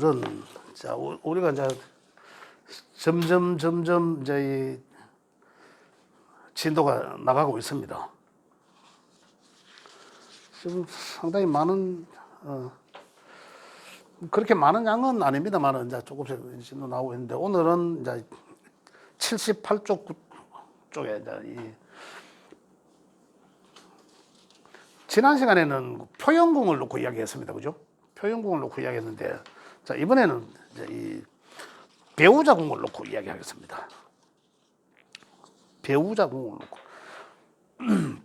오늘은 자 우리가 이제 점점 이제 이 진도가 나가고 있습니다. 지금 상당히 많은 그렇게 많은 양은 아닙니다만 이제 조금씩 진도 나오고 있는데 오늘은 이제 78쪽 쪽에 이제 이 지난 시간에는 표영궁을 놓고 이야기했습니다, 그죠? 표영궁을 놓고 이야기했는데 자 이번에는 이제 이 배우자궁을 놓고 이야기하겠습니다. 배우자궁을 놓고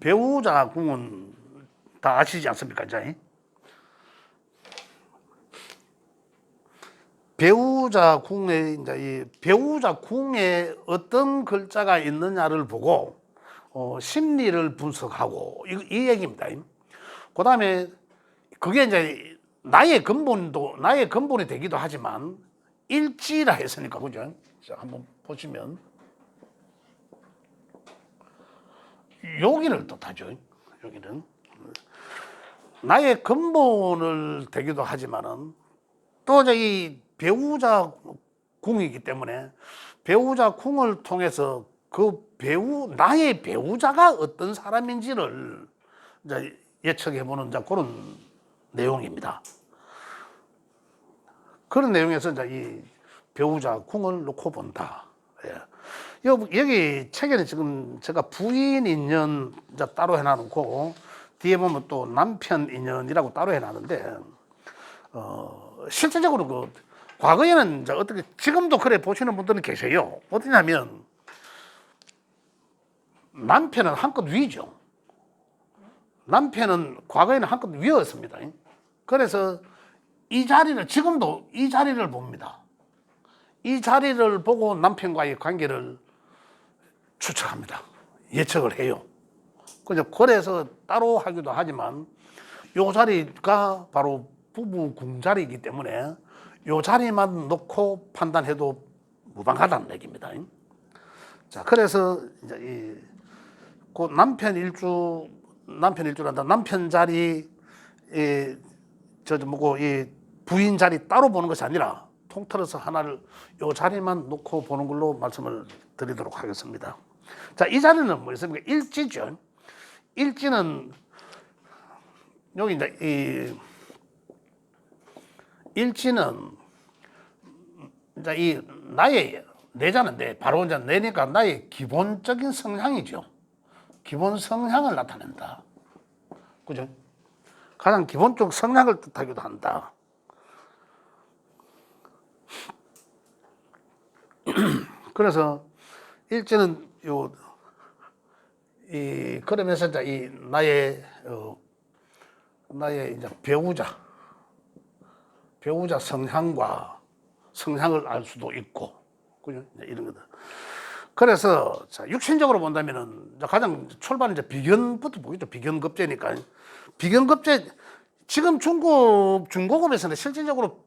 배우자궁은 다 아시지 않습니까, 이제? 배우자궁에 이제 이 배우자궁에 어떤 글자가 있느냐를 보고 심리를 분석하고 이 얘기입니다. 그 다음에 그게 이제 나의 근본이 되기도 하지만 일지라 했으니까, 그죠? 자, 한번 보시면 여기를 뜻하죠. 여기는 나의 근본을 되기도 하지만은 또 이제 이 배우자 궁이기 때문에 배우자 궁을 통해서 나의 배우자가 어떤 사람인지를 이제 예측해보는 이제 그런 내용입니다. 그런 내용에서 이제 이 배우자 궁을 놓고 본다. 예. 여기 책에는 지금 제가 부인 인연 이제 따로 해놔놓고 뒤에 보면 또 남편 인연이라고 따로 해놨는데 실질적으로 그 과거에는 이제 어떻게 지금도 그래 보시는 분들은 계세요. 어디냐면 남편은 한껏 위죠. 남편은 과거에는 한껏 위였습니다. 그래서 이 자리를 지금도 이 자리를 봅니다. 이 자리를 보고 남편과의 관계를 추측합니다. 예측을 해요. 그래서 따로 하기도 하지만 이 자리가 바로 부부 궁자리이기 때문에 이 자리만 놓고 판단해도 무방하다는 얘기입니다. 자, 그래서 이제 그 남편 일주란다. 남편 자리, 이 부인 자리 따로 보는 것이 아니라 통틀어서 하나를 이 자리만 놓고 보는 걸로 말씀을 드리도록 하겠습니다. 자, 이 자리는 뭐 있습니까? 일지죠. 일지는 여기 이제 일지는 이제 이 나의 내자는데 바로 이제 내니까 나의 기본적인 성향이죠. 기본 성향을 나타낸다. 그죠? 가장 기본적 성향을 뜻하기도 한다. 그래서 일지는 그러면서 이제 이 나의 이제 배우자 성향을 알 수도 있고, 그죠? 이런 거들. 그래서 자, 육신적으로 본다면은 가장 출발은 이제 비견부터 보겠죠. 비견급제니까. 비견급제 지금 중고급에서는 실질적으로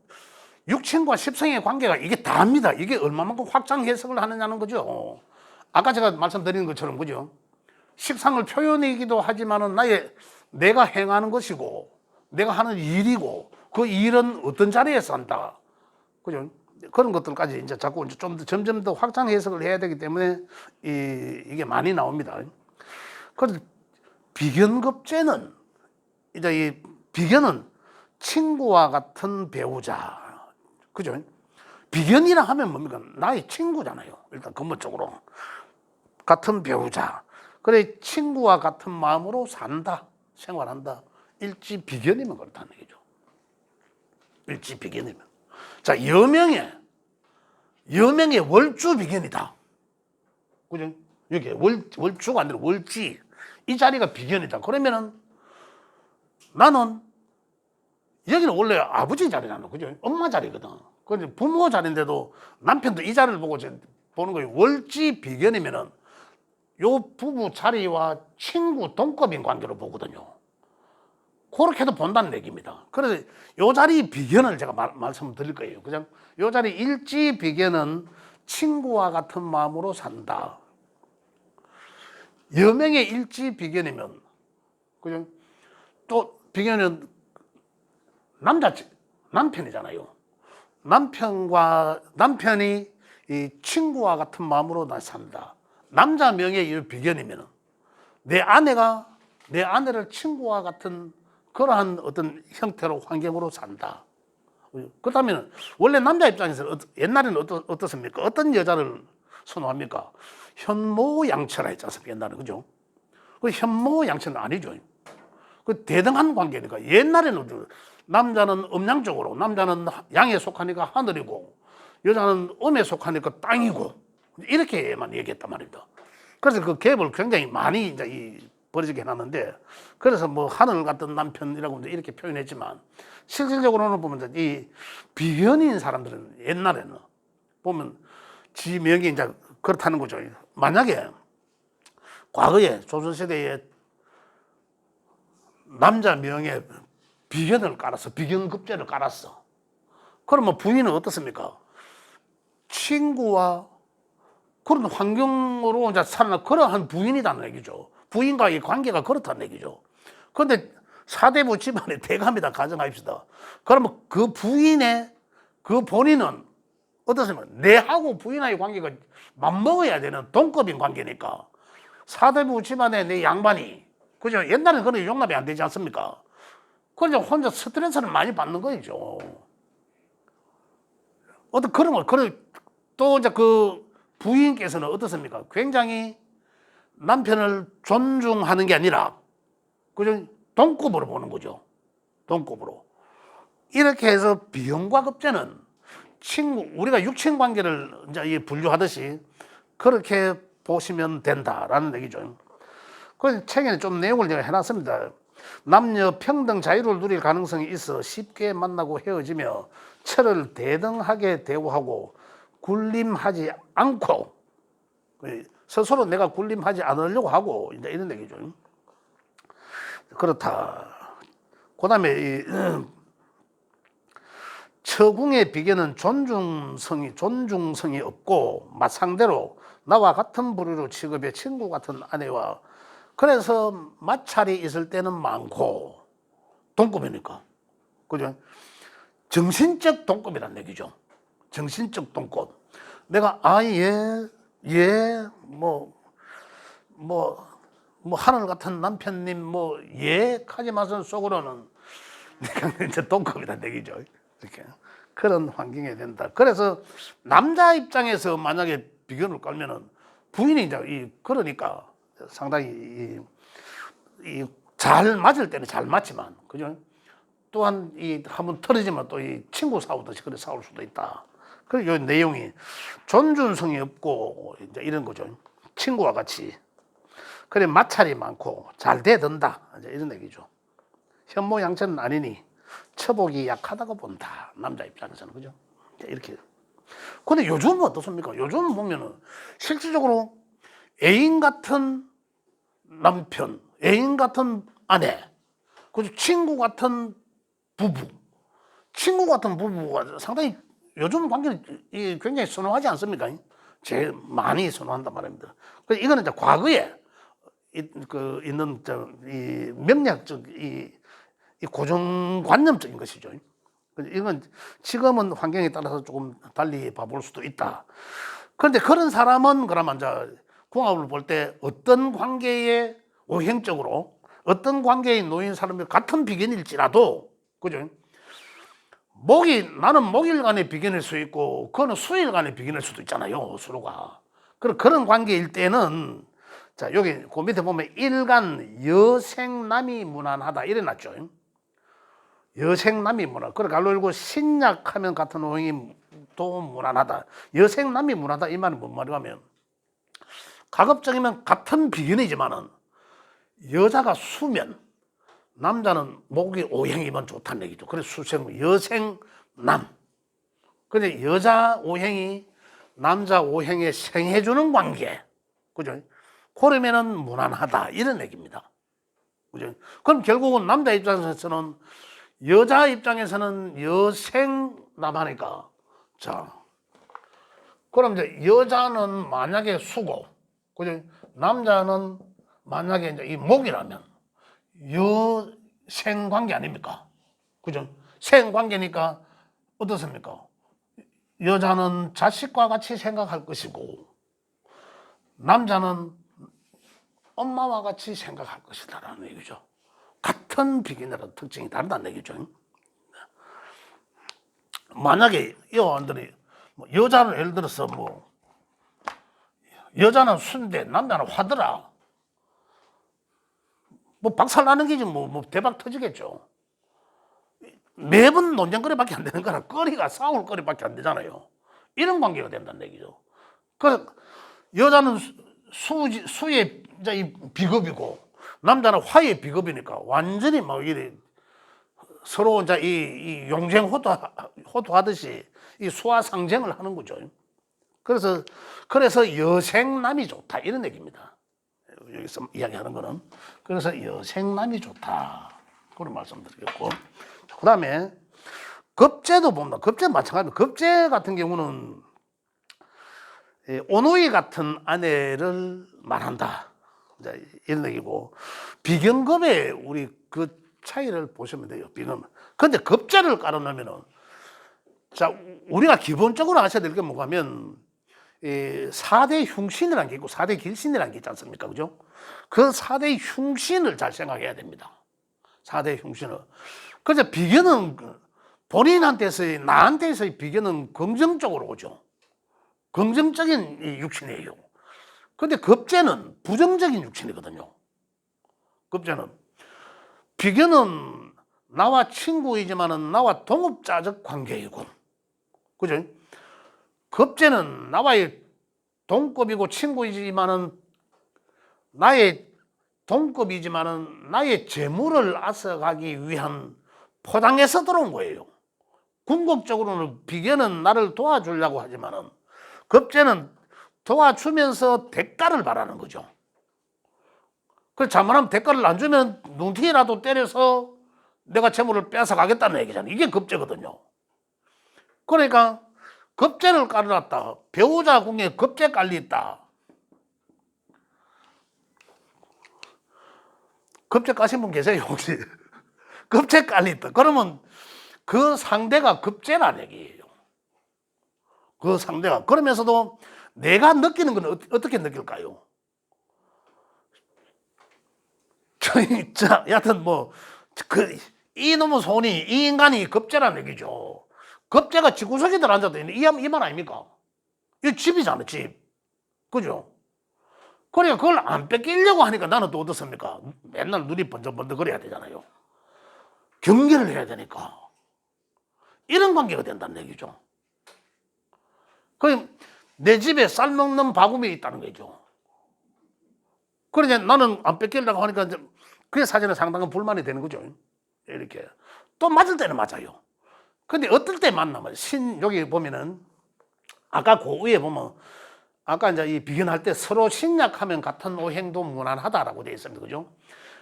육친과 십성의 관계가 이게 다입니다. 이게 얼마만큼 확장 해석을 하느냐는 거죠. 아까 제가 말씀드린 것처럼, 그죠? 식상을 표현이기도 하지만은 내가 행하는 것이고, 내가 하는 일이고, 그 일은 어떤 자리에서 한다. 그죠? 그런 것들까지 이제 자꾸 이제 좀 더 점점 더 확장 해석을 해야 되기 때문에 이게 많이 나옵니다. 그래서 비견급제는 이제 이 비견은 친구와 같은 배우자. 그죠? 비견이라 하면 뭡니까? 나의 친구잖아요. 일단 근본적으로. 같은 배우자. 그래, 친구와 같은 마음으로 산다. 생활한다. 일지 비견이면 그렇다는 얘기죠. 일지 비견이면. 자, 여명의 월주 비견이다. 그죠? 이게 월주가 아니라 월지. 이 자리가 비견이다. 그러면은 나는 여기는 원래 아버지 자리잖아. 그죠? 엄마 자리거든. 그런데 부모 자리인데도 남편도 이 자리를 보고 보는 거예요. 월지 비견이면은 요 부부 자리와 친구 동급인 관계로 보거든요. 그렇게도 본다는 얘기입니다. 그래서 요 자리 비견을 제가 말씀드릴 거예요. 그냥 요 자리 일지 비견은 친구와 같은 마음으로 산다. 여명의 일지 비견이면, 그죠? 또 비견은 남편이잖아요. 남편이 이 친구와 같은 마음으로 나 산다. 남자 명예의 비견이면 내 아내가 내 아내를 친구와 같은 그러한 어떤 형태로 환경으로 산다. 그렇다면 원래 남자 입장에서 옛날에는 어떻습니까? 어떤 여자를 선호합니까? 현모양처라 했지 않습니까? 옛날에 그죠? 그 현모양처는 아니죠. 그 대등한 관계니까 옛날에는 남자는 음양적으로 남자는 양에 속하니까 하늘이고 여자는 음에 속하니까 땅이고 이렇게만 얘기했단 말입니다. 그래서 그 갭을 굉장히 많이 이제 벌어지게 해놨는데 그래서 뭐 하늘 같은 남편이라고 이렇게 표현했지만 실질적으로는 보면 이 비견인 사람들은 옛날에는 보면 지 명이 이제 그렇다는 거죠. 만약에 과거에 조선시대에 남자 명에 비견을 깔았어. 비견급제를 깔았어. 그러면 부인은 어떻습니까? 친구와 그런 환경으로 이제 살아나 그러한 부인이라는 얘기죠. 부인과의 관계가 그렇다는 얘기죠. 그런데 사대부 집안의 대감이다 가정합시다. 그러면 그 부인의 그 본인은 어떻습니까? 내하고 부인의 관계가 맞먹어야 되는 동급인 관계니까 사대부 집안의 내 양반이 그죠? 옛날에는 그런 용납이 안 되지 않습니까? 그래서 혼자 스트레스를 많이 받는 거죠. 어떤 그런 거, 또 이제 그 부인께서는 어떻습니까? 굉장히 남편을 존중하는 게 아니라, 그죠? 동급으로 보는 거죠. 동급으로. 이렇게 해서 비용과 급제는 우리가 육친 관계를 이제 분류하듯이 그렇게 보시면 된다라는 얘기죠. 그래서 책에는 좀 내용을 제가 해놨습니다. 남녀 평등 자유를 누릴 가능성이 있어 쉽게 만나고 헤어지며 철을 대등하게 대우하고 군림하지 않고 스스로 내가 군림하지 않으려고 하고 이제 이런 얘기죠. 그렇다. 그다음에 처궁의 비견은 존중성이 없고 마상대로 나와 같은 부류로 취급해 친구 같은 아내와 그래서 마찰이 있을 때는 많고 동급이니까 그죠? 정신적 동급이란 얘기죠. 정신적 동급. 내가 하늘 같은 남편님 하지마선 속으로는 내가 이제 동급이란 얘기죠. 이렇게 그런 환경이 된다. 그래서 남자 입장에서 만약에 비견을 깔면은 부인이 이제 그러니까 상당히 잘 맞을 때는 잘 맞지만 그죠? 또한 한번 틀어지면 또 친구 싸우듯이 그래 싸울 수도 있다. 그리고 이 내용이 존중성이 없고 이제 이런 거죠. 친구와 같이 그래 마찰이 많고 잘 대든다 이제 이런 얘기죠. 현모양처는 아니니 처복이 약하다고 본다. 남자 입장에서는 그죠? 이렇게. 근데 요즘은 어떻습니까? 요즘 보면은 실질적으로 애인 같은 남편, 애인 같은 아내, 그리고 친구 같은 부부가 상당히 요즘 관계는 굉장히 선호하지 않습니까? 제일 많이 선호한단 말입니다. 그래서 이거는 이제 과거에 있는 이 명략적 이 고정관념적인 것이죠. 이건 지금은 환경에 따라서 조금 달리 봐볼 수도 있다. 그런데 그런 사람은 그러면 이제 궁합을 볼 때 어떤 관계에 오행적으로 어떤 관계에 놓인 사람이 같은 비견일지라도 그죠? 나는 목일간의 비견일 수 있고 그거는 수일간의 비견일 수도 있잖아요. 서로가. 그런 관계일 때는 자 여기 그 밑에 보면 일간 여생남이 무난하다 이래놨죠. 여생남이 무난. 그래 갈로 읽고 신약하면 같은 오행이 또 무난하다. 여생남이 무난하다 이 말은 뭔 말이냐면 가급적이면 같은 비견이지만은 여자가 수면 남자는 목이 오행이면 좋다는 얘기죠. 그래서 여생남. 근데 여자 오행이 남자 오행에 생해주는 관계. 그죠? 그러면은 무난하다. 이런 얘기입니다. 그죠? 그럼 결국은 남자 입장에서는 여자 입장에서는 여생남 하니까 자. 그럼 이제 여자는 만약에 수고. 그죠? 남자는 만약에 이제 이 목이라면 여생관계 아닙니까? 그죠? 생관계니까 어떻습니까? 여자는 자식과 같이 생각할 것이고 남자는 엄마와 같이 생각할 것이다라는 얘기죠. 같은 비견이라도 특징이 다르다는 얘기죠. 만약에 여자들이 여자는 예를 들어서 여자는 순대, 남자는 화더라. 박살 나는 게지 대박 터지겠죠. 매번 논쟁거리밖에 안 되는 거라 거리가 싸울 거리밖에 안 되잖아요. 이런 관계가 된다는 얘기죠. 그래서 여자는 수의 비겁이고 남자는 화의 비겁이니까 완전히 이래 서로 이제 이 용쟁 호도하듯이 이 수화상쟁을 하는 거죠. 그래서 여생남이 좋다 이런 얘기입니다. 여기서 이야기하는 거는 그래서 여생남이 좋다 그런 말씀드리겠고, 그다음에 급제도 봅니다. 급제 마찬가지입니다. 급제 같은 경우는 오노이 같은 아내를 말한다 이런 얘기고, 비견급에 우리 그 차이를 보시면 돼요. 비견. 근데 급제를 깔아놓으면은 자 우리가 기본적으로 아셔야 될 게 뭐냐면 4대 흉신이라는 게 있고 4대 길신이라는 게 있지 않습니까? 그죠? 그 4대 흉신을 잘 생각해야 됩니다. 4대 흉신을. 그래서 비견은 본인한테서의 나한테서의 비견은 긍정적으로 오죠. 긍정적인 육신이에요. 근데 급제는 부정적인 육신이거든요. 급제는 비견은 나와 친구이지만은 나와 동업자적 관계이고, 그죠? 급제는 나와의 동급이고 친구이지만은 나의 동급이지만은 나의 재물을 앗아가기 위한 포장해서 들어온 거예요. 궁극적으로는 비견은 나를 도와주려고 하지만은 급제는 도와주면서 대가를 바라는 거죠. 그 잘못하면 대가를 안 주면 눈팅이라도 때려서 내가 재물을 뺏어 가겠다는 얘기잖아요. 이게 급제거든요. 그러니까 급제를 깔아놨다. 배우자 궁에 급제 깔려있다. 급제 까신 분 계세요 혹시? 급제 깔려있다. 그러면 그 상대가 급제라는 얘기예요. 그 상대가. 그러면서도 내가 느끼는 건 어떻게 느낄까요? 여하튼 이놈의 손이, 이 인간이 급제라는 얘기죠. 급제가 집구석에 들어앉아도 있는 이 말 아닙니까? 이 집이잖아, 집. 그죠? 그러니까 그걸 안 뺏기려고 하니까 나는 또 어떻습니까? 맨날 눈이 번쩍번쩍 거려야 되잖아요. 경계를 해야 되니까. 이런 관계가 된다는 얘기죠. 내 집에 쌀 먹는 바구미 있다는 거죠. 그러니까 나는 안 뺏기려고 하니까 그게 사실은 상당한 불만이 되는 거죠. 이렇게. 또 맞을 때는 맞아요. 근데 어떨 때 만나면 여기 보면은 아까 그 위에 보면 아까 이제 이 비견할 때 서로 신약하면 같은 오행도 무난하다라고 되어 있습니다. 그죠?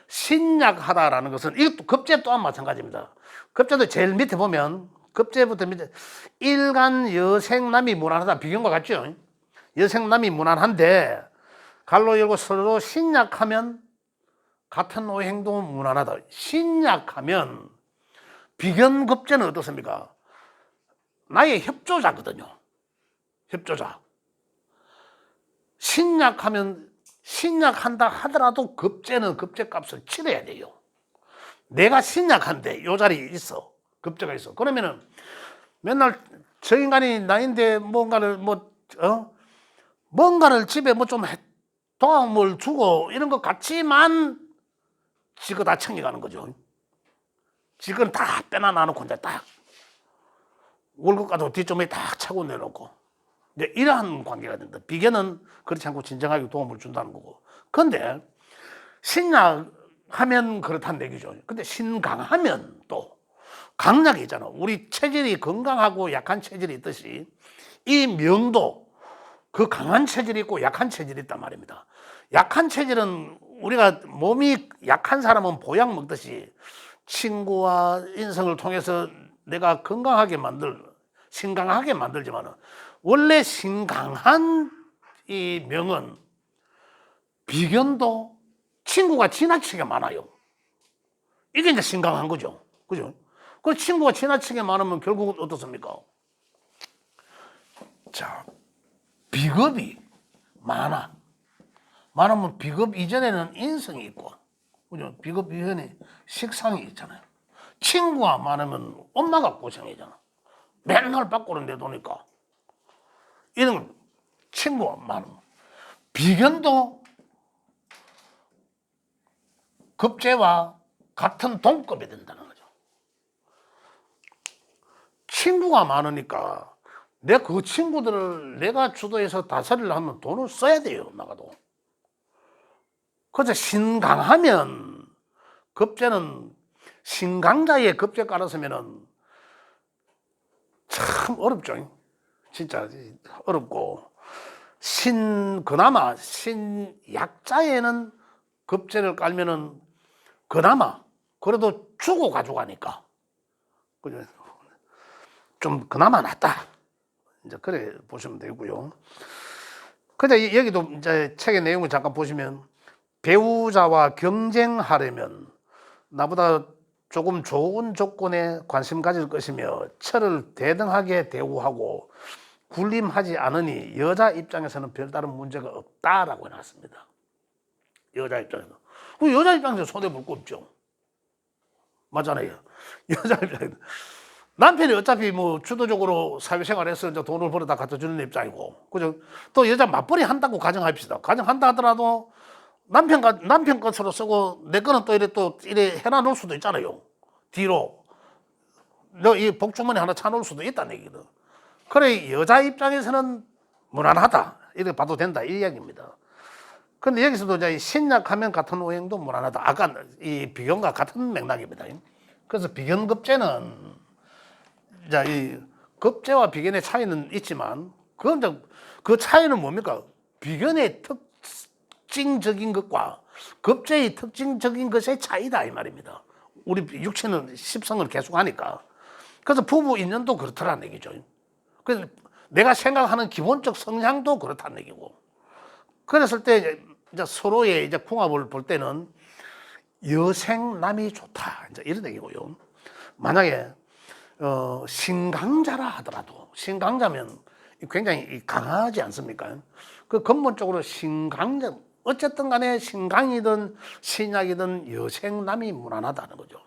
신약하다라는 것은 급제 또한 마찬가지입니다. 급제도 제일 밑에 보면 급제부터 밑에 일간 여생남이 무난하다. 비견과 같죠? 여생남이 무난한데 갈로 열고 서로 신약하면 같은 오행도 무난하다. 신약하면 비견급제는 어떻습니까? 나의 협조자거든요. 협조자. 신약한다 하더라도 급제는 급제값을 치러야 돼요. 내가 신약한데 요 자리에 있어. 급제가 있어. 그러면은 맨날 저 인간이 나인데 뭔가를 집에 좀 도움을 주고 이런 것 같지만 지가 다 챙겨가는 거죠. 지금 다 빼나 놔놓고 이제 딱 월급까지 뒷점에 딱 차고 내놓고 이제 이러한 관계가 된다. 비견은 그렇지 않고 진정하게 도움을 준다는 거고. 근데 신약하면 그렇다는 얘기죠. 근데 신강하면 또 강약이 있잖아. 우리 체질이 건강하고 약한 체질이 있듯이 이 명도 그 강한 체질이 있고 약한 체질이 있단 말입니다. 약한 체질은 우리가 몸이 약한 사람은 보약 먹듯이 친구와 인성을 통해서 내가 신강하게 만들지만 원래 신강한 이 명은 비견도 친구가 지나치게 많아요. 이게 이제 신강한 거죠. 그죠? 그 친구가 지나치게 많으면 결국은 어떻습니까? 자, 비겁이 많으면 비겁 이전에는 인성이 있고, 그죠? 비겁 이전에 식상이 있잖아요. 친구가 많으면 엄마가 고생이잖아. 맨날 밖으로 내도니까. 이런 친구가 많으면. 비견도 급제와 같은 동급이 된다는 거죠. 친구가 많으니까 내 그 친구들을 내가 주도해서 다스리려 하면 돈을 써야 돼요, 나가도. 그래서 신강하면 급제는 신강자의 급제 깔았으면은 참 어렵죠. 진짜 어렵고. 그나마 신약자에는 급제를 깔면은 그나마 그래도 주고 가져가니까. 그죠? 좀 그나마 낫다. 이제 그래 보시면 되고요. 근데 여기도 이제 책의 내용을 잠깐 보시면 배우자와 경쟁하려면 나보다 조금 좋은 조건에 관심 가질 것이며 철을 대등하게 대우하고 군림하지 않으니 여자 입장에서는 별다른 문제가 없다라고 해놨습니다. 여자 입장에서. 여자 입장에서 손해볼 거 없죠. 맞잖아요. 여자 입장에서. 남편이 어차피 뭐 주도적으로 사회생활해서 이제 돈을 벌어다 갖다 주는 입장이고, 그죠? 또 여자 맞벌이 한다고 가정합시다. 가정한다 하더라도 남편 것으로 쓰고 내 거는 또 이래 해놔놓을 수도 있잖아요. 뒤로. 너 이 복주머니 하나 차놓을 수도 있다는 얘기거든. 그래, 여자 입장에서는 무난하다. 이렇게 봐도 된다. 이 이야기입니다. 근데 여기서도 이제 신약하면 같은 오행도 무난하다. 아까 이 비견과 같은 맥락입니다. 그래서 비견급제는 자, 이 급제와 비견의 차이는 있지만, 그 차이는 뭡니까? 비견의 특징적인 것과 급제의 특징적인 것의 차이다, 이 말입니다. 우리 육체는 십성을 계속 하니까. 그래서 부부 인연도 그렇다는 얘기죠. 그래서 내가 생각하는 기본적 성향도 그렇다는 얘기고. 그랬을 때 이제 서로의 이제 궁합을 볼 때는 여생남이 좋다. 이제 이런 얘기고요. 만약에 신강자라 하더라도, 신강자면 굉장히 강하지 않습니까? 그 근본적으로 신강자, 어쨌든 간에 신강이든 신약이든 여생남이 무난하다는 거죠.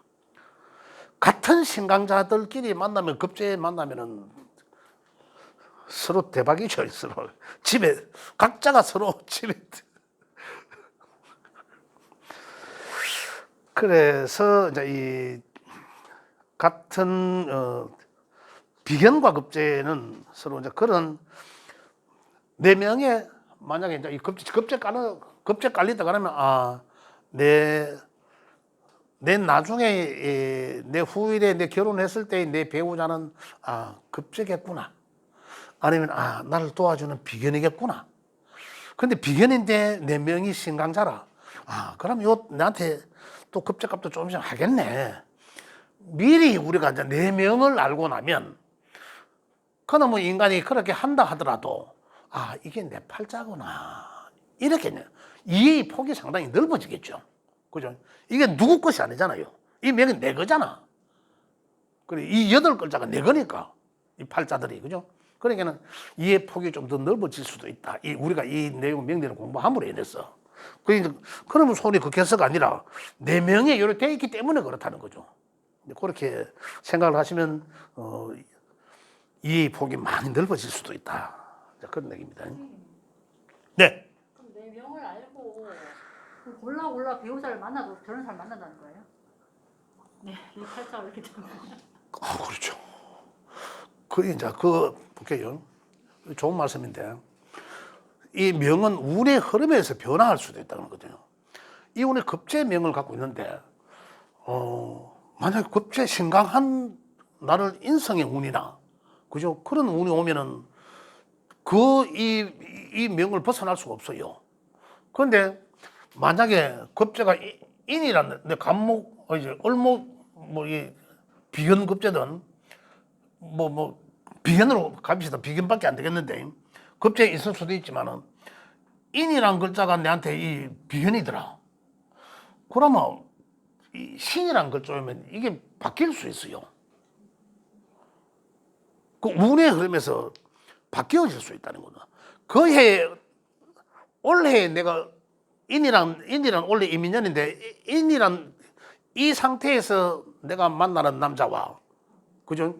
같은 신강자들끼리 만나면, 급제에 만나면은 서로 대박이죠, 서로. 각자가 서로 집에. 그래서 이제 이 같은 비견과 급제는 서로 이제 그런 네 명의 만약에 이제 이 급제 깔리다 그러면 내 나중에 내 후일에 내 결혼했을 때 내 배우자는 급제겠구나. 아니면 나를 도와주는 비견이겠구나. 근데 비견인데 네 명이 신강자라. 그럼 나한테 또 급제값도 조금씩 하겠네. 미리 우리가 이제 네 명을 알고 나면, 그놈의 인간이 그렇게 한다 하더라도, 이게 내 팔자구나. 이렇게 이해의 폭이 상당히 넓어지겠죠. 그죠? 이게 누구 것이 아니잖아요. 이 명이 내 거잖아. 그래, 이 8글자가 내 거니까. 이 팔자들이. 그죠? 그러니까는 이해 폭이 좀 더 넓어질 수도 있다. 우리가 이 내용 명리를 공부함으로 인해서. 그러면 손이 극해서가 아니라 네 명이 이렇게 되어 있기 때문에 그렇다는 거죠. 그렇게 생각을 하시면 이해 폭이 많이 넓어질 수도 있다. 그런 얘기입니다. 네. 그럼 내 명을 알고 골라 배우자를 만나도 저런 사람 만난다는 거예요? 네, 이 팔자가 이렇게 되면. 그렇죠. 볼게요. 좋은 말씀인데, 이 명은 운의 흐름에서 변화할 수도 있다는 거죠. 이 운의 급제 명을 갖고 있는데, 만약에 급제 신강한 나를 인성의 운이나, 그죠? 그런 운이 오면은, 이 명을 벗어날 수가 없어요. 그런데, 만약에 급제가 인이라는, 내 간목, 얼목, 비견급제든, 비견으로 갑시다. 비견밖에 안 되겠는데, 급제에 있을 수도 있지만은, 인이란 글자가 내한테 이 비견이더라. 그러면, 이 신이란 글자면 이게 바뀔 수 있어요. 그 운의 흐름에서 바뀌어질 수 있다는 거다. 그 해, 올해 내가 인이란 올해 이민년인데 인이란 이 상태에서 내가 만나는 남자와, 그죠?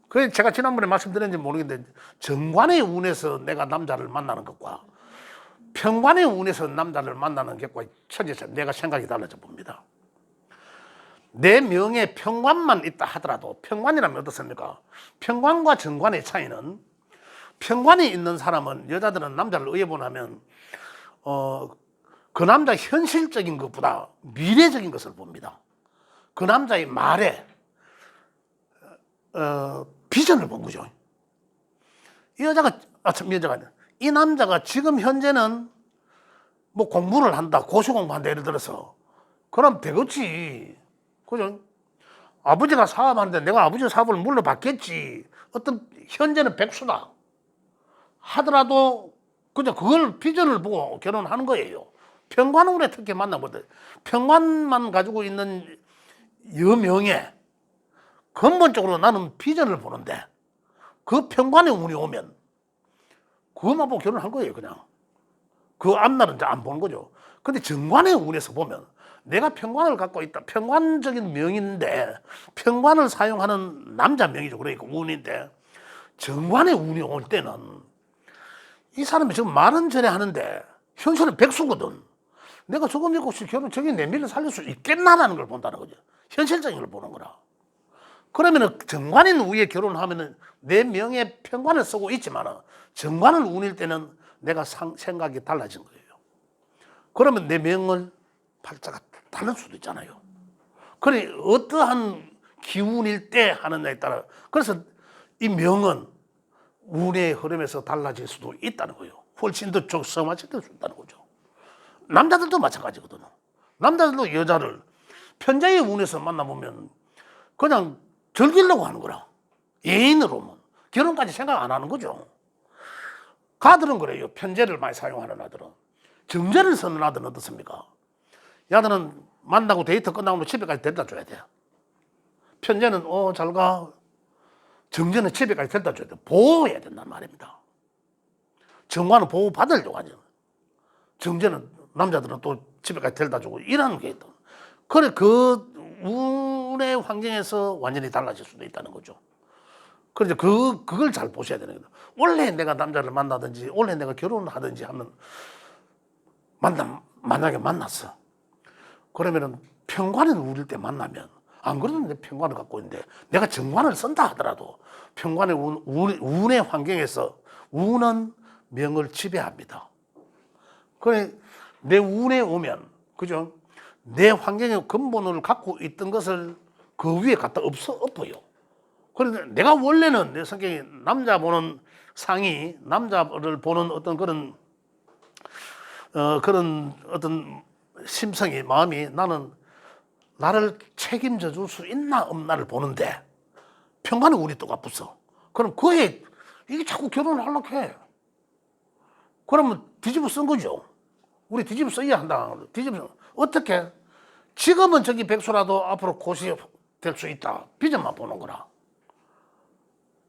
그래서 제가 지난번에 말씀드렸는지 모르겠는데 정관의 운에서 내가 남자를 만나는 것과 편관의 운에서 남자를 만나는 것과 천지처럼 내가 생각이 달라져 봅니다. 내 명에 편관만 있다 하더라도, 편관이라면 어떻습니까? 편관과 정관의 차이는, 편관이 있는 사람은, 여자들은 남자를 의해보면 그 남자 현실적인 것보다 미래적인 것을 봅니다. 그 남자의 말에 비전을 본 거죠. 이 여자가, 이 남자가 지금 현재는 뭐 공부를 한다, 고시 공부한다, 예를 들어서. 그럼 되겠지. 그죠? 아버지가 사업하는데 내가 아버지 사업을 물러받겠지. 어떤, 현재는 백수다 하더라도, 그죠? 그걸 비전을 보고 결혼하는 거예요. 편관운에 특히 만나보다, 편관만 가지고 있는 여명에 근본적으로 나는 비전을 보는데, 그 편관의 운이 오면 그것만 보고 결혼할 거예요, 그냥. 그 앞날은 이제 안 보는 거죠. 근데 정관의 운에서 보면 내가 편관을 갖고 있다. 편관적인 명인데, 편관을 사용하는 남자 명이죠. 그러니까 운인데, 정관의 운이 올 때는 이 사람이 지금 많은 전에 하는데 현실은 백수거든. 내가 조금 있고 결혼, 저기 내 미래를 살릴 수 있겠나라는 걸 본다는 거죠. 현실적인 걸 보는 거라. 그러면은 정관인 위에 결혼하면은 내 명예 편관을 쓰고 있지만 정관을 운일 때는 내가 생각이 달라진 거예요. 그러면 내 명을 팔자가 다를 수도 있잖아요. 그래 어떠한 기운일 때 하느냐에 따라, 그래서 이 명은 운의 흐름에서 달라질 수도 있다는 거예요. 훨씬 더 적성화시킬 수 있다는 거죠. 남자들도 마찬가지거든요. 남자들도 여자를 편자의 운에서 만나보면 그냥 즐기려고 하는 거라. 예인으로만 결혼까지 생각 안 하는 거죠. 가들은 그래요. 편제를 많이 사용하는 아들은. 정제를 쓰는 아들은 어떻습니까? 야들은 만나고 데이트 끝나고 집에까지 데려다 줘야 돼. 편제는 잘 가. 정제는 집에까지 데려다 줘야 돼. 보호해야 된단 말입니다. 정관은 보호 받으려고 하죠. 정제는 남자들은 또 집에까지 데려다 주고 이러는 게 있다. 그래 그 운의 환경에서 완전히 달라질 수도 있다는 거죠. 그래서 그걸 잘 보셔야 되는 거예요. 원래 내가 남자를 만나든지 원래 내가 결혼을 하든지 하면 만나게 만났어. 그러면은 편관은 우릴 때 만나면, 안 그래도 내 편관을 갖고 있는데 내가 정관을 쓴다 하더라도 편관의 운의 환경에서 운은 명을 지배합니다. 그래 내 운에 오면, 그죠? 내 환경의 근본을 갖고 있던 것을 그 위에 갖다 엎어요. 그런데 내가 원래는 내 성격이 남자 보는 상이, 남자를 보는 어떤 그런 어떤 심성이, 마음이, 나는 나를 책임져 줄 수 있나 없나를 보는데 평간의 운이 똑같았어. 그럼 그에 이게 자꾸 결혼을 하려고 해. 그러면 뒤집어 쓴 거죠. 우리 뒤집어 써야 한다. 뒤집어 어떻게? 지금은 저기 백수라도 앞으로 고시 될 수 있다. 비전만 보는 거라.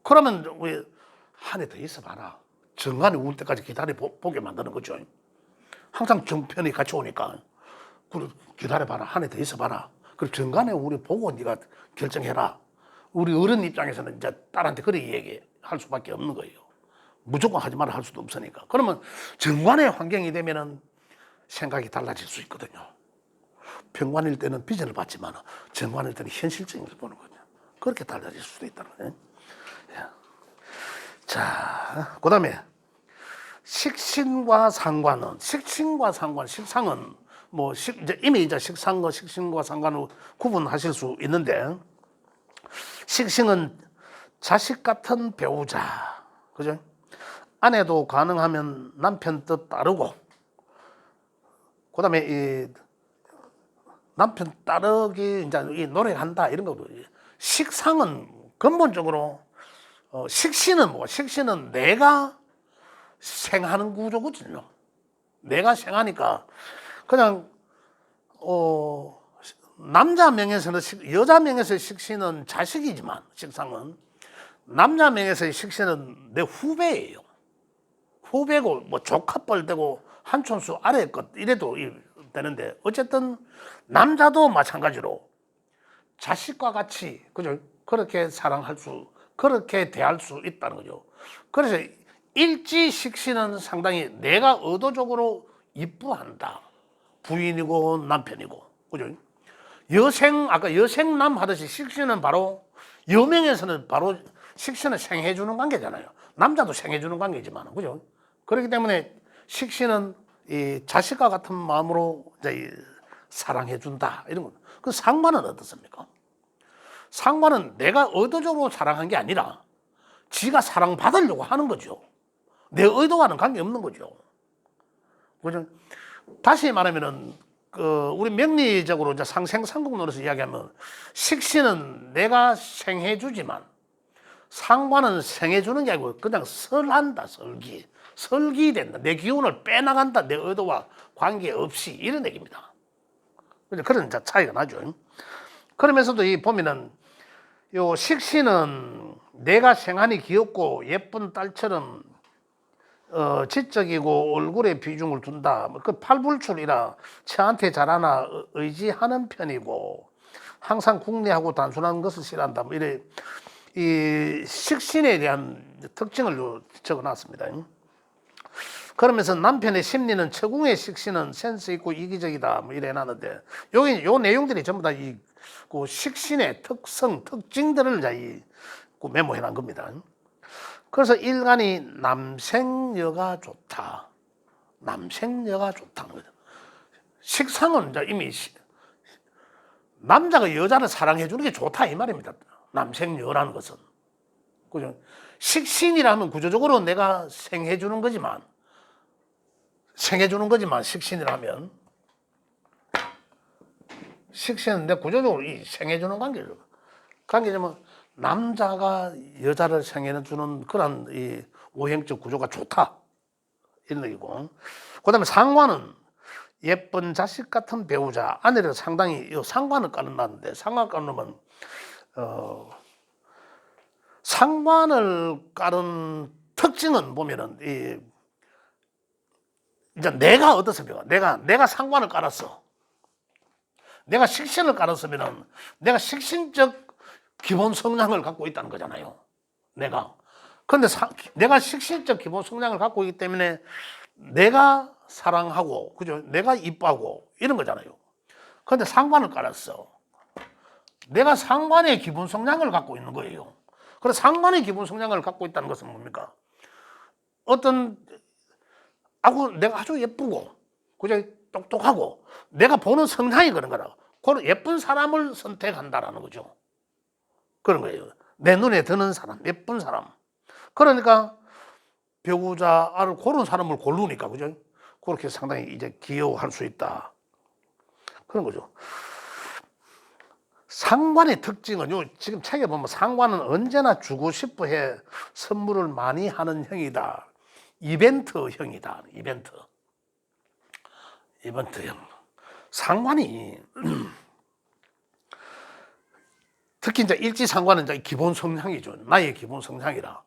그러면 우리 한 해 더 있어봐라. 정관이 올 때까지 기다려보게 만드는 거죠. 항상 정편이 같이 오니까. 기다려봐라. 한 해 더 있어봐라. 그리고 정관에 우리 보고 네가 결정해라. 우리 어른 입장에서는 이제 딸한테 그렇게 얘기할 수밖에 없는 거예요. 무조건 하지 마라 할 수도 없으니까. 그러면 정관의 환경이 되면은 생각이 달라질 수 있거든요. 편관일 때는 비전을 받지만 정관일 때는 현실적인 걸 보는 거죠. 그렇게 달라질 수도 있다는 거예요. 자, 그 다음에 식신과 상관은, 식상은 뭐 이제 이미 이제 식상과 식신과 상관을 구분하실 수 있는데, 식신은 자식 같은 배우자, 그죠? 아내도 가능하면 남편 뜻 따르고, 그 다음에 이 남편 따르기 이제 이 노력한다 이런 거고, 식상은 근본적으로 식신은 뭐? 식신은 내가 생하는 구조거든요. 내가 생하니까 그냥 남자 명에서는 여자 명에서의 식신은 자식이지만, 식상은 남자 명에서의 식신은 내 후배예요. 후배고 뭐 조카뻘 되고 한 촌수 아래 것 이래도 되는데 어쨌든 남자도 마찬가지로 자식과 같이 그죠? 그렇게 사랑할 수 그렇게 대할 수 있다는 거죠. 그래서 일지식신은 상당히 내가 의도적으로 이뻐한다. 부인이고 남편이고 그죠? 여생 아까 여생남 하듯이 식신은 바로 여명에서는 바로 식신은 생해 주는 관계잖아요. 남자도 생해 주는 관계지만 그죠? 그렇기 때문에 식신은 이 자식과 같은 마음으로 이제 사랑해 준다 이런 거. 그 상관은 어떻습니까? 상관은 내가 의도적으로 사랑한 게 아니라 지가 사랑받으려고 하는 거죠. 내 의도와는 관계없는 거죠. 그죠? 다시 말하면은 우리 명리적으로 이제 상생상국론에서 이야기하면 식신은 내가 생해주지만 상관은 생해주는 게 아니고 그냥 설한다, 설기된다. 내 기운을 빼나간다. 내 의도와 관계없이 이런 얘기입니다. 그런 차이가 나죠. 그러면서도 이 보면은 요 식신은 내가 생한이 귀엽고 예쁜 딸처럼 지적이고 얼굴에 비중을 둔다. 그 팔불출이라 저한테 잘하나 의지하는 편이고 항상 국내하고 단순한 것을 싫어한다. 뭐 이래 이 식신에 대한 특징을 적어놨습니다. 그러면서 남편의 심리는 처궁의 식신은 센스 있고 이기적이다. 뭐 이래 놨는데 여기 요 내용들이 전부 다 이 식신의 특성, 특징들을 메모해 놓은 겁니다. 그래서 일간이 남생여가 좋다. 남생여가 좋다는 거죠. 식상은 이제 이미 남자가 여자를 사랑해 주는 게 좋다 이 말입니다. 남생여라는 것은. 그죠? 식신이라 하면 구조적으로 내가 생해 주는 거지만 식신이라면 식신은 내 구조적으로 이 생해 주는 관계죠. 관계냐면 남자가 여자를 생해 주는 그런 이 오행적 구조가 좋다 이런 얘기고. 그다음에 상관은 예쁜 자식 같은 배우자 아내를 상당히 상관을 깔아놨는데 상관 깔아놓으면 상관을 깔은 특징은 보면은 이제 내가 어떻습니까? 내가 상관을 깔았어. 내가 식신을 깔았으면은 내가 식신적 기본 성향을 갖고 있다는 거잖아요. 내가. 그런데 내가 식신적 기본 성향을 갖고 있기 때문에 내가 사랑하고, 그죠? 내가 이뻐하고 이런 거잖아요. 그런데 상관을 깔았어. 내가 상관의 기본 성향을 갖고 있는 거예요. 그래서 상관의 기본 성향을 갖고 있다는 것은 뭡니까? 내가 아주 예쁘고, 그죠? 똑똑하고, 내가 보는 성향이 그런 거라고. 그런 예쁜 사람을 선택한다라는 거죠. 그런 거예요. 내 눈에 드는 사람, 예쁜 사람. 그러니까 배우자를 고른 사람을 고르니까, 그죠? 그렇게 상당히 이제 기여할 수 있다. 그런 거죠. 상관의 특징은요, 지금 책에 보면 상관은 언제나 주고 싶어 해 선물을 많이 하는 형이다. 이벤트형이다. 이벤트형. 상관이 특히 이제 일지상관은 이제 기본 성향이죠. 나의 기본 성향이라.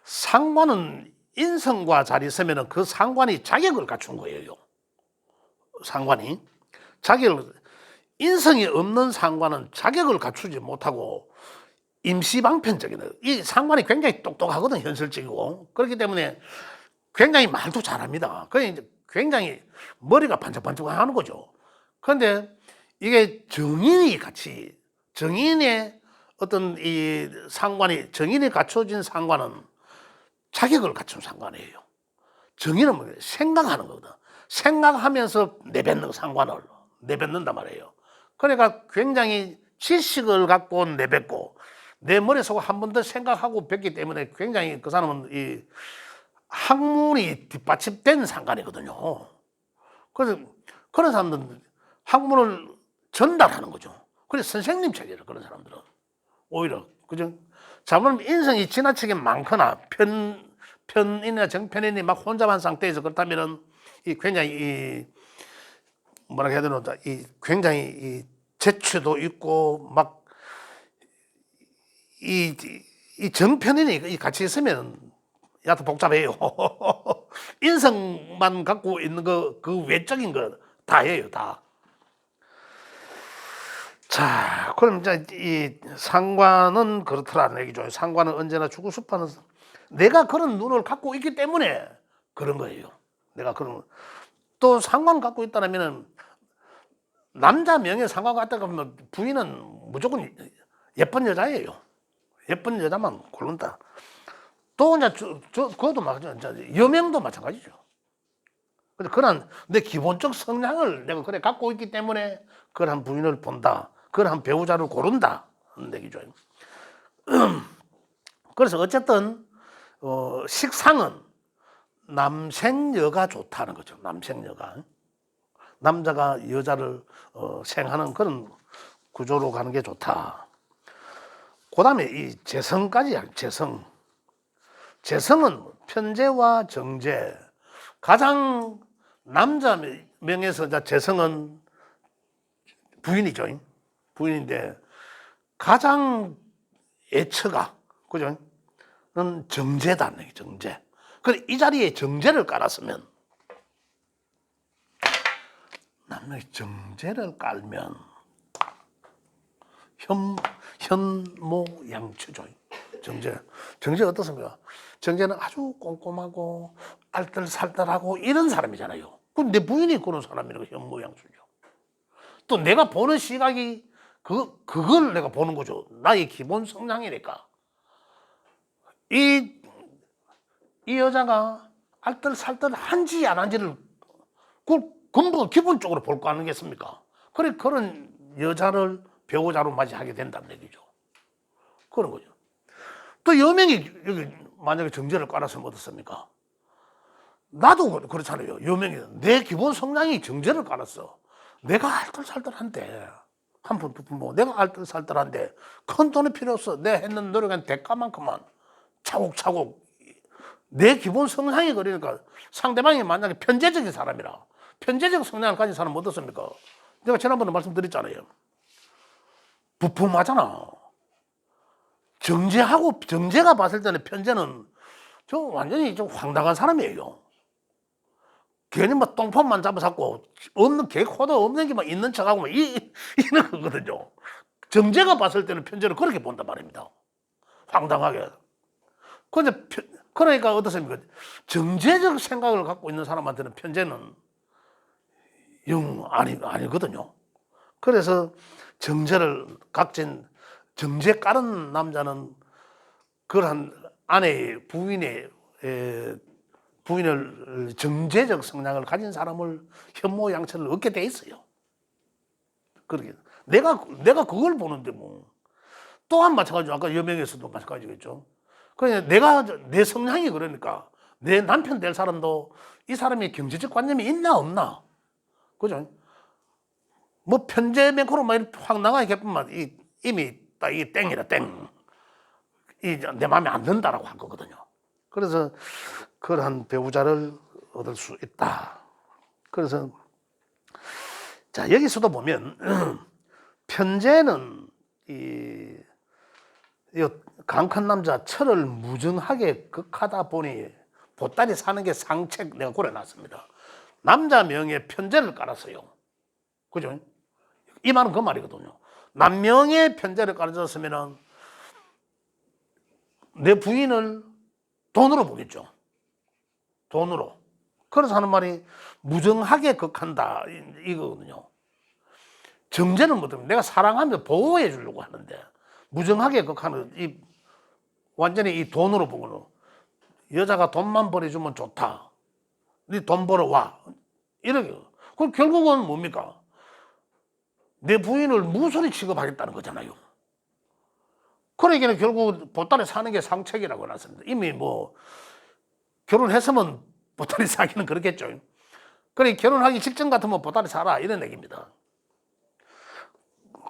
상관은 인성과 잘 있으면 그 상관이 자격을 갖춘 거예요. 상관이 인성이 없는 상관은 자격을 갖추지 못하고 임시방편적이다. 이 상관이 굉장히 똑똑하거든, 현실적이고. 그렇기 때문에 굉장히 말도 잘합니다. 그러니까 굉장히 머리가 반짝반짝 하는 거죠. 그런데 이게 정인의 어떤 이 상관이, 정인이 갖춰진 상관은 자격을 갖춘 상관이에요. 정인은 뭐예요? 생각하는 거거든. 생각하면서 내뱉는단 말이에요. 그러니까 굉장히 지식을 갖고 내뱉고 내 머릿속에 한 번 더 생각하고 뱉기 때문에 굉장히 그 사람은 이 학문이 뒷받침된 상관이거든요. 그래서 그런 사람들은 학문을 전달하는 거죠. 그래서 선생님 체계를 그런 사람들은 오히려 그죠? 잘못하면 인성이 지나치게 많거나 편이나 정편이니 막 혼잡한 상태에서 그렇다면은 이 굉장히 뭐라 해야 되나 굉장히 재치도 있고 막 이 정편이니 같이 있으면 야도 복잡해요. 인성만 갖고 있는 그 외적인 거 다 해요, 다. 자, 그럼 이제 이 상관은 그렇더라는 얘기죠. 상관은 언제나 죽고 싶어하는 내가 그런 눈을 갖고 있기 때문에 그런 거예요. 내가 그런 또 상관 갖고 있다면은 남자 명예 상관 갖다 보면 부인은 무조건 예쁜 여자예요. 예쁜 여자만 고른다. 또 이제 그것도 마찬가지. 여명도 마찬가지죠. 근데 그런 내 기본적 성향을 내가 그래 갖고 있기 때문에 그런 부인을 본다. 그런 배우자를 고른다. 하는 얘기죠. 그래서 어쨌든 식상은 남생여가 좋다는 거죠. 남생여가. 남자가 여자를 생하는 그런 구조로 가는 게 좋다. 그 다음에 이 재성까지, 재성은 편재와 정재. 가장 남자 명에서 재성은 부인이죠. 부인인데 가장 애처가, 그죠? 는 정제다는 얘기, 정제. 그래, 이 자리에 정제를 깔았으면, 남녀의 정제를 깔면, 현모양처죠. 정제 어떻습니까? 정제는 아주 꼼꼼하고, 알뜰살뜰하고, 이런 사람이잖아요. 그럼 내 부인이 그런 사람이라고 현모양처죠. 또 내가 보는 시각이, 그걸 내가 보는 거죠. 나의 기본 성향이니까. 이 여자가 알뜰살뜰한지 안 한지를 근본 기본적으로 볼 거 아니겠습니까? 그래 그런 여자를 배우자로 맞이하게 된다는 얘기죠. 그런 거죠. 또 여명이 여기 만약에 정제를 깔았으면 어떻습니까? 나도 그렇잖아요. 여명이 내 기본 성향이 정제를 깔았어. 내가 알뜰살뜰한데 한 푼, 두 푼 뭐 내가 알뜰살뜰한데 큰 돈이 필요 없어. 내가 했는 노력한 대가만큼만 차곡차곡 내 기본 성향이 그러니까 상대방이 만약에 편재적인 사람이라 편재적 성향을 가진 사람은 어떻습니까? 내가 지난번에 말씀드렸잖아요. 부품하잖아. 정제가 봤을 때는 편재는 저 완전히 좀 황당한 사람이에요. 괜히 막 똥폼만 잡아잡고 없는 개코도 없는 게 막 있는 척하고 막 이런 거거든요. 정제가 봤을 때는 편재를 그렇게 본단 말입니다. 황당하게. 그러니까 어떻습니까? 정제적 생각을 갖고 있는 사람한테는 편재는 영 아니거든요. 그래서 정제를 각진 정제 깔은 남자는 그러한 아내의 부인을 정제적 성향을 가진 사람을 현모양처를 얻게 돼 있어요. 그러게 내가 그걸 보는데 뭐 또한 마찬가지로 아까 여명에서도 마찬가지겠죠. 그러니까 내가 내 성향이 그러니까 내 남편 될 사람도 이 사람이 경제적 관념이 있나 없나, 그죠? 뭐 편제 맹코로 막 확 나가게끔만 이미 딱 이 땡이다 땡. 이 내 마음에 안 든다라고 한 거거든요. 그래서 그러한 배우자를 얻을 수 있다. 그래서 자 여기서도 보면 편제는 이 강한 남자 철을 무정하게 극하다 보니 보따리 사는 게 상책 내가 고려놨습니다. 남자 명에 편제를 깔았어요. 그죠? 이 말은 그 말이거든요. 남명의 편제를 깔아줬으면 내 부인을 돈으로 보겠죠. 돈으로. 그래서 하는 말이 무정하게 극한다 이거거든요. 정제는 뭐든 내가 사랑하면서 보호해 주려고 하는데 무정하게 극하는 완전히 이 돈으로 보고는 여자가 돈만 벌어주면 좋다. 네 돈 벌어와. 이렇게. 그럼 결국은 뭡니까? 내 부인을 무소리 취급하겠다는 거잖아요. 그러니까 결국 보따리 사는 게 상책이라고 해놨습니다. 이미 뭐 결혼했으면 보따리 사기는 그렇겠죠. 그러니까 결혼하기 직전 같으면 보따리 사라 이런 얘기입니다.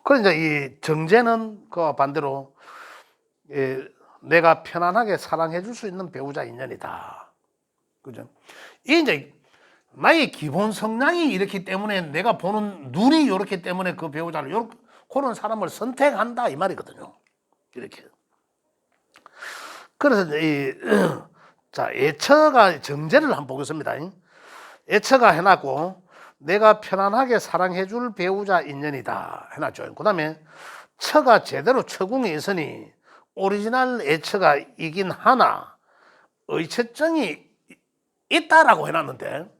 그러니까 이 정제는 그와 반대로 내가 편안하게 사랑해 줄 수 있는 배우자 인연이다. 그죠? 이 이제 나의 기본 성향이 이렇기 때문에 내가 보는 눈이 이렇기 때문에 그 배우자를 그런 사람을 선택한다 이 말이거든요. 이렇게. 그래서 이 자, 애처가 정제를 한번 보겠습니다. 애처가 해놨고 내가 편안하게 사랑해줄 배우자 인연이다 해놨죠. 그 다음에 처가 제대로 처궁에 있으니 오리지널 애처가 이긴 하나 의처증이 있다라고 해놨는데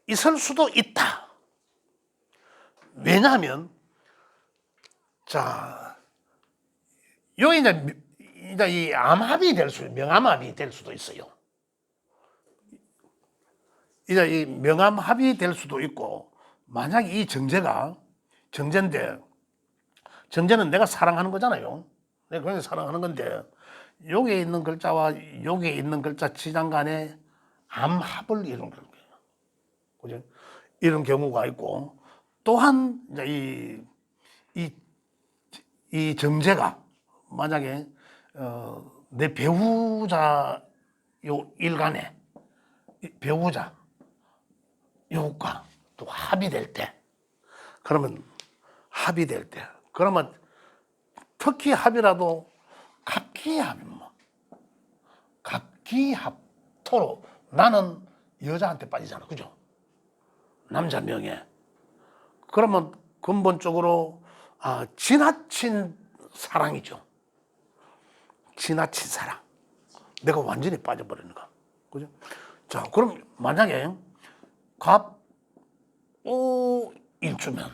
있을 수도 있다. 왜냐하면 자 여기 이제 이 암합이 명암합이 될 수도 있어요. 이제 이 명암합이 될 수도 있고 만약 이 정제인데 정제는 내가 사랑하는 거잖아요. 내가 그냥 사랑하는 건데 여기에 있는 글자와 여기에 있는 글자 지장 간에 암합을 이루는 거예요. 그죠? 이런 경우가 있고 또한 이제 이 정제가 만약에 내 배우자 요 일간에 배우자 요과 또 합이 될 때 그러면 특히 합이라도 갑기합이면 갑기합토로 나는 여자한테 빠지잖아. 그죠? 남자 명예. 그러면 근본적으로 지나친 사랑이죠. 지나친 사랑. 내가 완전히 빠져버리는 거. 그죠? 자, 그럼 만약에 갑오 일주면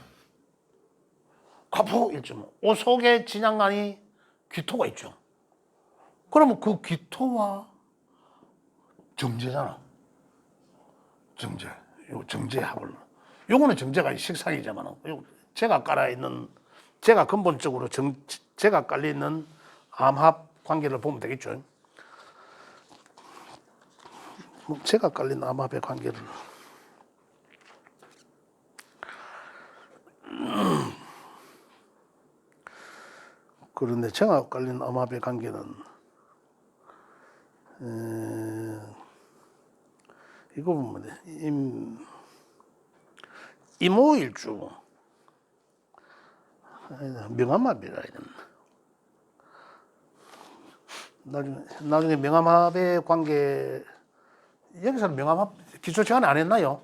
오 속에 진양간이 귀토가 있죠. 그러면 그 귀토와 정제잖아. 정제합을. 요거는 정제가 식상이지만 제가 근본적으로 제가 깔려있는 암합 관계를 보면 되겠죠. 제가 깔린 암합의 관계를. 그런데 제가 깔린 암합의 관계는 이거 보면 돼. 이모일주 명암합이라 이런. 나중에 명암합의 관계 여기서는 명암합 기초 시간에 안 했나요?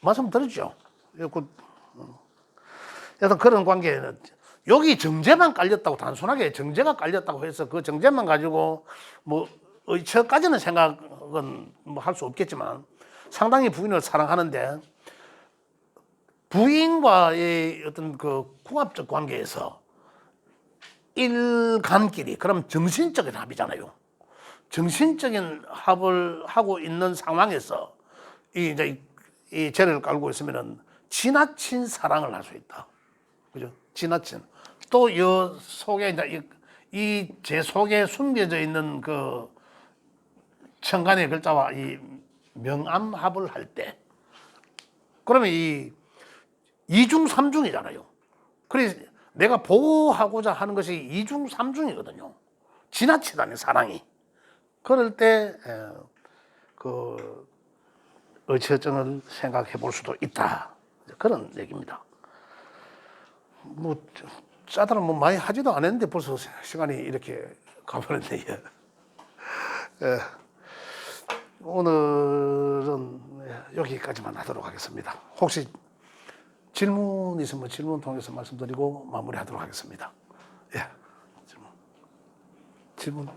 말씀 들었죠? 여튼 그런 관계는 여기 정제만 깔렸다고 단순하게 정제가 깔렸다고 해서 그 정제만 가지고 뭐 의처까지는 생각은 뭐 할 수 없겠지만 상당히 부인을 사랑하는데 부인과의 어떤 그 궁합적 관계에서 일간끼리 그럼 정신적인 합이잖아요. 정신적인 합을 하고 있는 상황에서 이제 이 재를 깔고 있으면은 지나친 사랑을 할 수 있다. 그죠? 지나친. 또 이 속에 이제 제 속에 숨겨져 있는 그 천간의 글자와 이 명암합을 할 때 그러면 이 이중 삼중이잖아요. 그래서 내가 보호하고자 하는 것이 이중 삼중이거든요. 지나치다는 사랑이. 그럴 때 그 의처증을 생각해 볼 수도 있다. 그런 얘기입니다. 뭐 짜다는 뭐 많이 하지도 않았는데 벌써 시간이 이렇게 가버렸네요. 예. 오늘은 여기까지만 하도록 하겠습니다. 혹시 질문 있으면 질문 통해서 말씀드리고 마무리하도록 하겠습니다. 예. 질문.